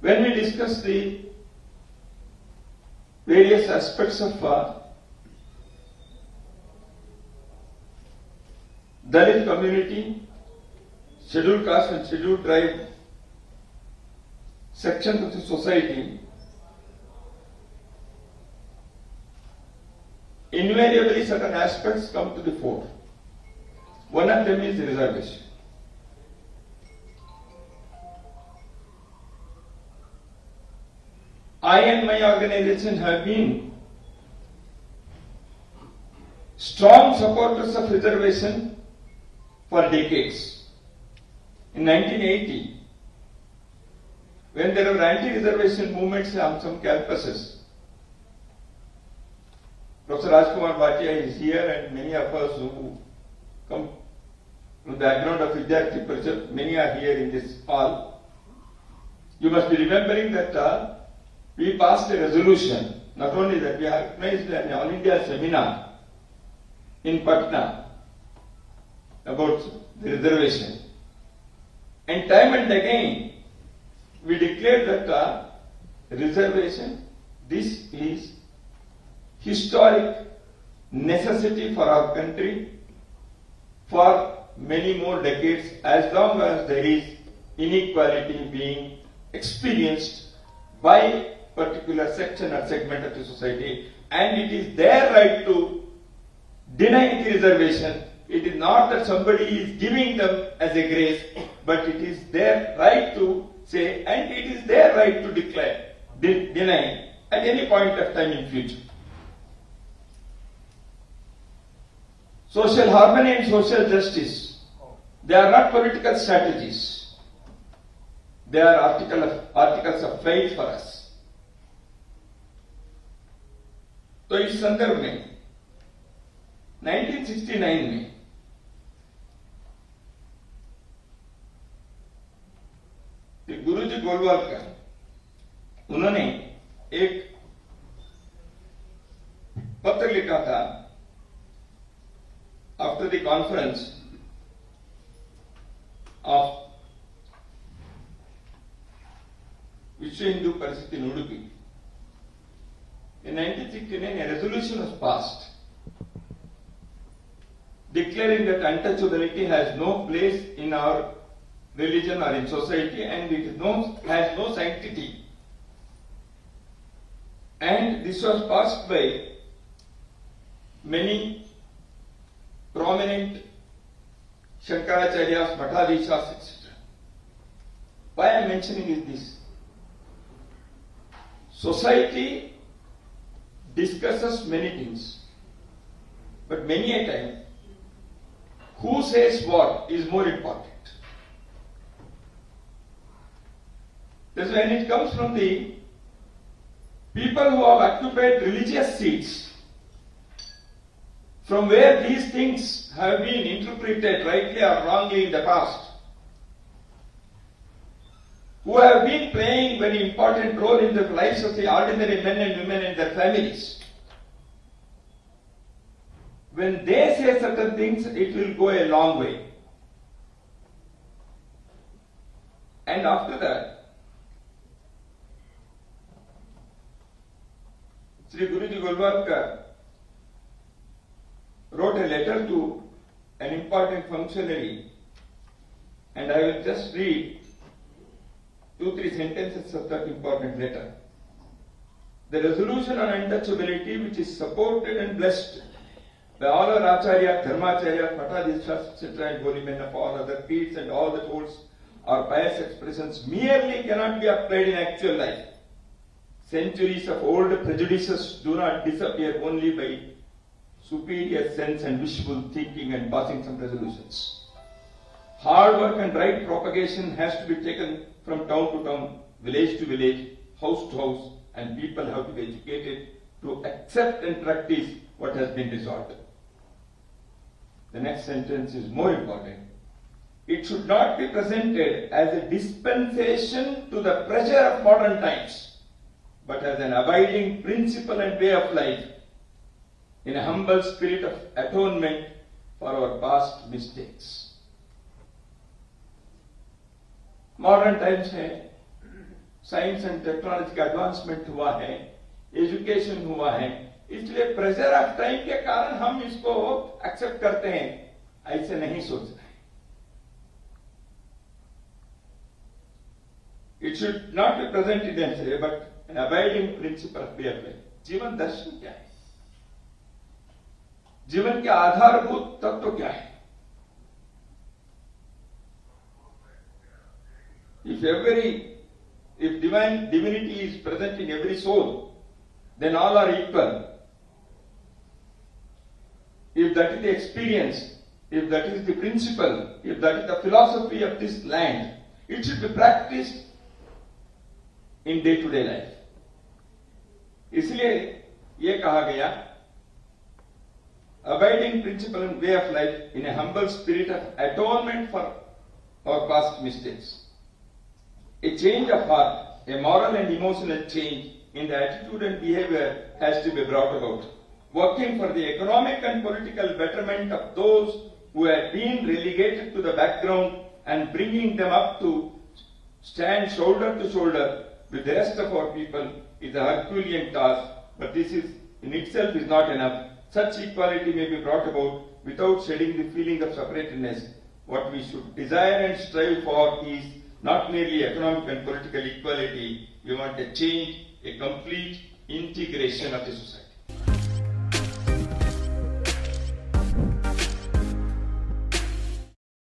When we discuss the various aspects of Dalit community, scheduled caste and scheduled tribe sections of the society, invariably certain aspects come to the fore. One of them is the reservation. I and my organization have been strong supporters of reservation for decades. In 1980, when there were anti-reservation movements on some campuses, Professor Rajkumar Bhatia is here, and many of us who come from the background of Vidyarthi Parishad, many are here in this hall. You must be remembering that we passed a resolution. Not only that, we organized an All India seminar in Patna about the reservation. And time and again, we declared that reservation, this is historic necessity for our country for many more decades, as long as there is inequality being experienced by particular section or segment of the society, and it is their right to deny the reservation. It is not that somebody is giving them as a grace, but it is their right to say, and it is their right to declare, deny at any point of time in future. Social harmony and social justice, they are not political strategies. They are articles of faith for us. तो इस संदर्भ में 1969 में गुरुजी गोलवालकर उन्होंने एक पत्र लिखा था आफ्टर द कॉन्फ्रेंस ऑफ विश्व हिंदू परिषद इन Udupi. In 1969, a resolution was passed declaring that untouchability has no place in our religion or in society, and it has no sanctity. And this was passed by many prominent Shankaracharyas, Mathadishas, etc. Why I am mentioning is this. Society discusses many things, but many a time, who says what is more important. That's when it comes from the people who have occupied religious seats, from where these things have been interpreted rightly or wrongly in the past, who have been playing very important role in the lives of the ordinary men and women and their families. When they say certain things, it will go a long way. And after that, Sri Guruji Golwalkar wrote a letter to an important functionary, and I will just read 2-3 sentences of that important letter. The resolution on untouchability, which is supported and blessed by all our Acharya, Dharmacharya, Mathadishas, etc., and holy men of all other creeds and all that holds our pious expressions, merely cannot be applied in actual life. Centuries of old prejudices do not disappear only by superior sense and wishful thinking and passing some resolutions. Hard work and right propagation has to be taken from town to town, village to village, house to house, and people have to be educated to accept and practice what has been resolved. The next sentence is more important. It should not be presented as a dispensation to the pressure of modern times, but as an abiding principle and way of life in a humble spirit of atonement for our past mistakes. Modern times है, science and technology का advancement हुआ है, education हुआ है, इसलिए pressure of time के कारण हम इसको एक्सेप्ट करते हैं, ऐसे नहीं सोचना है। It should not be present in end but an abiding principle of real life. जीवन दर्शन क्या है, जीवन के आधारभूत तत्व क्या है? If divinity is present in every soul, then all are equal. If that is the experience, if that is the principle, if that is the philosophy of this land, it should be practiced in day-to-day life. इसलिए ये कहा गया, abiding principle and way of life in a humble spirit of atonement for our past mistakes. A change of heart, a moral and emotional change in the attitude and behavior has to be brought about. Working for the economic and political betterment of those who have been relegated to the background and bringing them up to stand shoulder to shoulder with the rest of our people is a Herculean task, but this is in itself is not enough. Such equality may be brought about without shedding the feeling of separateness. What we should desire and strive for is not merely economic and political equality. We want a change, a complete integration of the society.